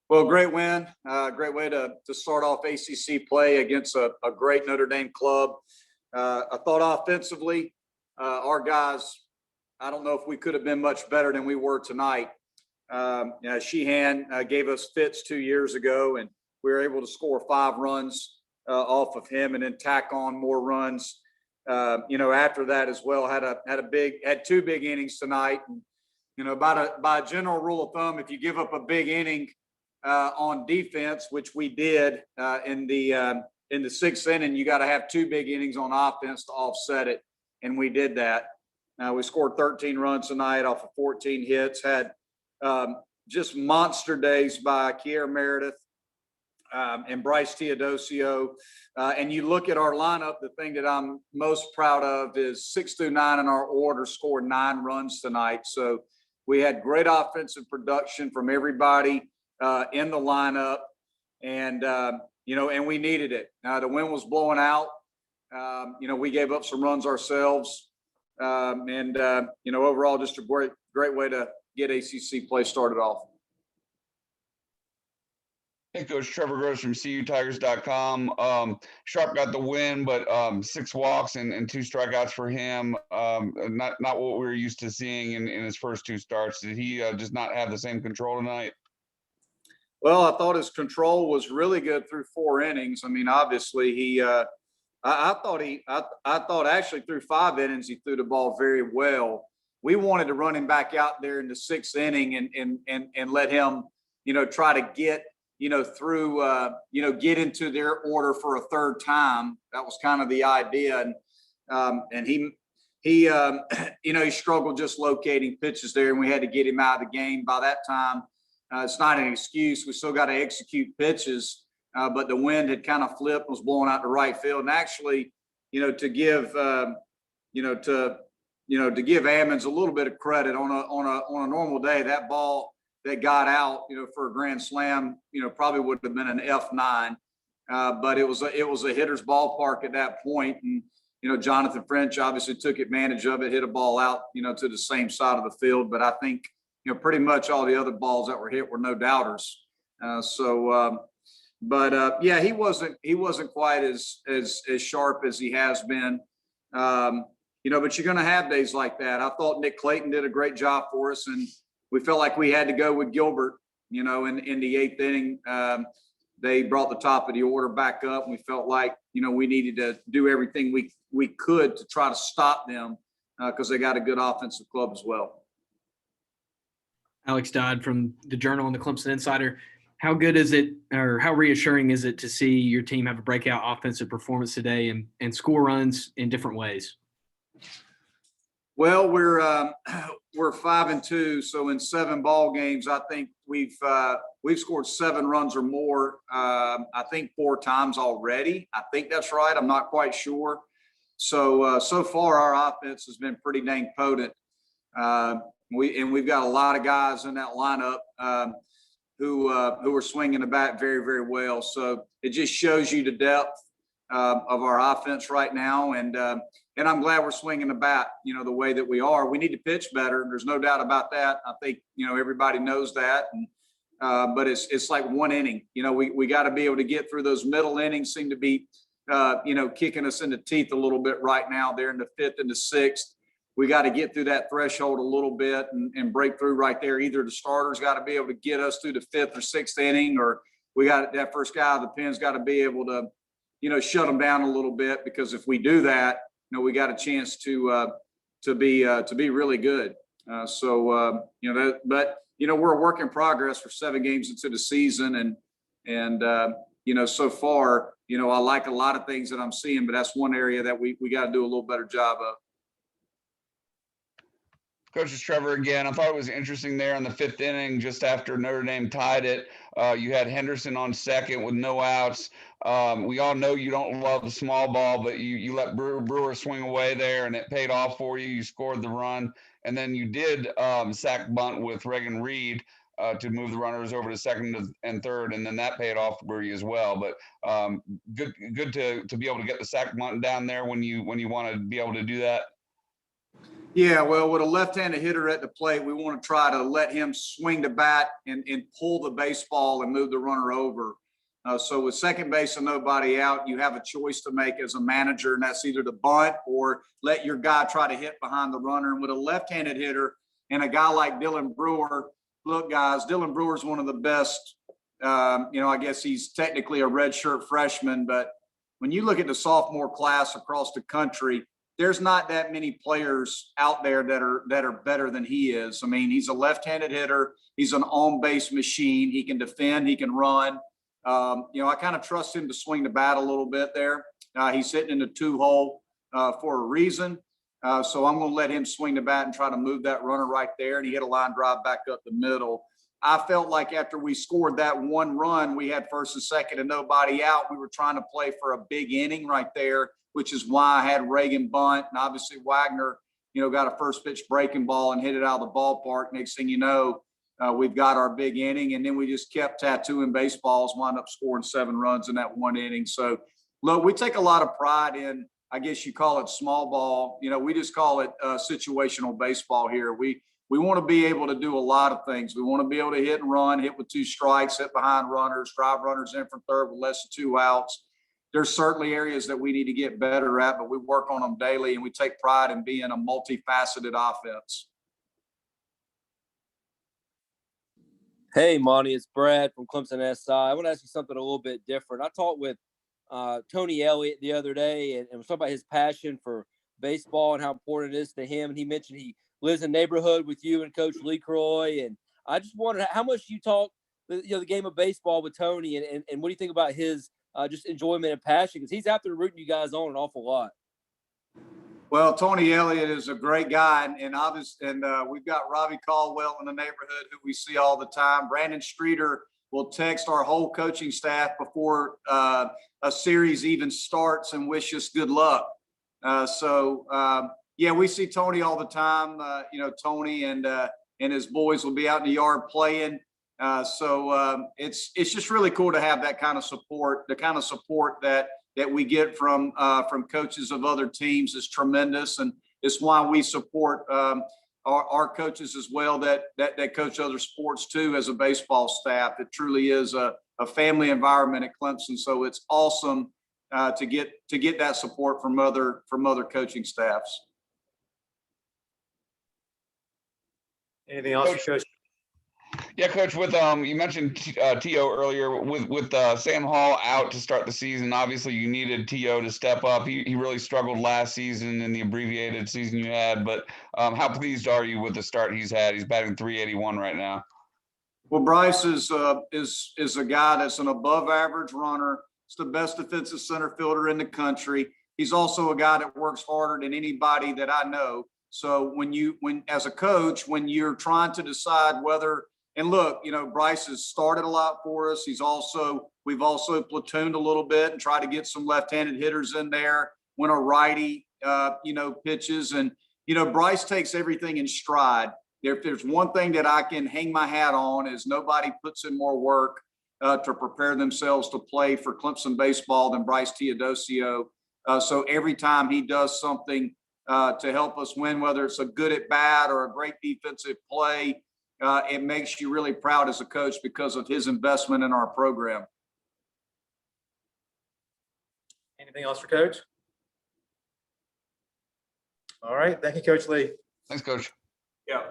Well, great win. Great way to start off ACC play against a great Notre Dame club. I thought offensively, our guys, I don't know if we could have been much better than we were tonight. Sheehan gave us fits 2 years ago, and we were able to score 5 runs off of him, and then tack on more runs. After that as well, had 2 big innings tonight. And, by a general rule of thumb, if you give up a big inning on defense, which we did in the 6th inning, you got to have 2 big innings on offense to offset it, and we did that. We scored 13 runs tonight off of 14 hits. Had just monster days by Kier Meredith and Bryce Teodosio. And you look at our lineup, the thing that I'm most proud of is 6 through 9 in our order scored 9 runs tonight. So we had great offensive production from everybody in the lineup, and and we needed it. The wind was blowing out. We gave up some runs ourselves, and overall, just a great way to get ACC play started off. Hey, Coach Trevor Gross from CUTigers.com. Sharp got the win, but 6 walks and 2 strikeouts for him. Not what we were used to seeing in his first 2 starts. Did he just not have the same control tonight? Well, I thought his control was really good through 4 innings. I mean, obviously I thought actually through 5 innings he threw the ball very well. We wanted to run him back out there in the 6th inning and let him, try to get through, get into their order for a 3rd time. That was kind of the idea. And he struggled just locating pitches there, and we had to get him out of the game. By that time, it's not an excuse. We still got to execute pitches, but the wind had kind of flipped, was blowing out to right field. And actually, to give Ammons a little bit of credit on a normal day, that ball that got out, for a grand slam, probably would have been an F9. But it was a hitter's ballpark at that point. And, Jonathan French obviously took advantage of it, hit a ball out, to the same side of the field. But I think, pretty much all the other balls that were hit were no doubters. Yeah, he wasn't quite as sharp as he has been. But you're going to have days like that. I thought Nick Clayton did a great job for us, and we felt like we had to go with Gilbert, in the 8th inning. They brought the top of the order back up, and we felt like, we needed to do everything we could to try to stop them because they got a good offensive club as well. Alex Dodd from the Journal and the Clemson Insider. How good is it, or how reassuring is it to see your team have a breakout offensive performance today and score runs in different ways? Well, we're 5-2, so in 7 ball games, I think we've scored 7 runs or more. I think 4 times already. I think that's right. I'm not quite sure. So far our offense has been pretty dang potent. We've got a lot of guys in that lineup who are swinging the bat very, very well. So it just shows you the depth of our offense right now, and I'm glad we're swinging the bat, the way that we are. We need to pitch better. There's no doubt about that. I think everybody knows that, but it's like 1 inning. We got to be able to get through those middle innings. Seem to be kicking us in the teeth a little bit right now. There in the 5th and the 6th. We got to get through that threshold a little bit and break through right there. Either the starters got to be able to get us through the 5th or 6th inning, or we got that first guy of the pen's got to be able to, shut them down a little bit, because if we do that, we got a chance to be really good. But we're a work in progress for 7 games into the season, and so far, I like a lot of things that I'm seeing, but that's one area that we got to do a little better job of. Coach, it's Trevor again. I thought it was interesting there in the 5th inning, just after Notre Dame tied it. You had Henderson on second with no outs. We all know you don't love the small ball, but you let Brewer swing away there, and it paid off for you. You scored the run, and then you did sack bunt with Reagan Reed to move the runners over to 2nd and 3rd, and then that paid off for you as well. But good to be able to get the sack bunt down there when you want to be able to do that. Yeah, well, with a left-handed hitter at the plate, we want to try to let him swing the bat and pull the baseball and move the runner over. So with second base and nobody out, you have a choice to make as a manager, and that's either to bunt or let your guy try to hit behind the runner. And with a left-handed hitter and a guy like Dylan Brewer, look, guys, Dylan Brewer is one of the best. I guess he's technically a redshirt freshman, but when you look at the sophomore class across the country, there's not that many players out there that are better than he is. I mean, he's a left-handed hitter. He's an on-base machine. He can defend. He can run. I kind of trust him to swing the bat a little bit there. He's hitting in the 2-hole for a reason. So I'm going to let him swing the bat and try to move that runner right there. And he hit a line drive back up the middle. I felt like after we scored that one run, we had first and second and nobody out. We were trying to play for a big inning right there, which is why I had Reagan bunt. And obviously Wagner, got a first pitch breaking ball and hit it out of the ballpark. Next thing you know, we've got our big inning. And then we just kept tattooing baseballs, wound up scoring 7 runs in that one inning. So, look, we take a lot of pride in, I guess you call it small ball. We just call it situational baseball here. We want to be able to do a lot of things. We want to be able to hit and run, hit with 2 strikes, hit behind runners, drive runners in from third with less than 2 outs. There's certainly areas that we need to get better at, but we work on them daily, and we take pride in being a multifaceted offense. Hey, Monty, it's Brad from Clemson SI. I want to ask you something a little bit different. I talked with Tony Elliott the other day and was talking about his passion for baseball and how important it is to him. And he mentioned he lives in a neighborhood with you and Coach Lee Croy. And I just wondered how much you talk, the game of baseball with Tony, and what do you think about his just enjoyment and passion? Because he's out there rooting you guys on an awful lot. Well, Tony Elliott is a great guy, and we've got Robbie Caldwell in the neighborhood who we see all the time. Brandon Streeter will text our whole coaching staff before a series even starts and wish us good luck. Yeah, we see Tony all the time. Tony and his boys will be out in the yard playing. It's just really cool to have that kind of support. The kind of support that we get from coaches of other teams is tremendous, and it's why we support our coaches as well that coach other sports too as a baseball staff. It truly is a family environment at Clemson, so it's awesome to get that support from other coaching staffs. Anything else, Coach? Yeah, Coach. With you mentioned T.O. earlier. With Sam Hall out to start the season, obviously you needed T.O. to step up. He really struggled last season in the abbreviated season you had. But how pleased are you with the start he's had? He's batting .381 right now. Well, Bryce is a guy that's an above average runner. He's the best defensive center fielder in the country. He's also a guy that works harder than anybody that I know. So when as a coach, when you're trying to decide whether, and look, Bryce has started a lot for us. We've also platooned a little bit and tried to get some left-handed hitters in there when a righty, pitches. And, Bryce takes everything in stride. If there's one thing that I can hang my hat on is nobody puts in more work to prepare themselves to play for Clemson baseball than Bryce Teodosio. So every time he does something to help us win, whether it's a good at bat or a great defensive play, it makes you really proud as a coach because of his investment in our program. Anything else for Coach? All right. Thank you, Coach Lee. Thanks, Coach. Yeah.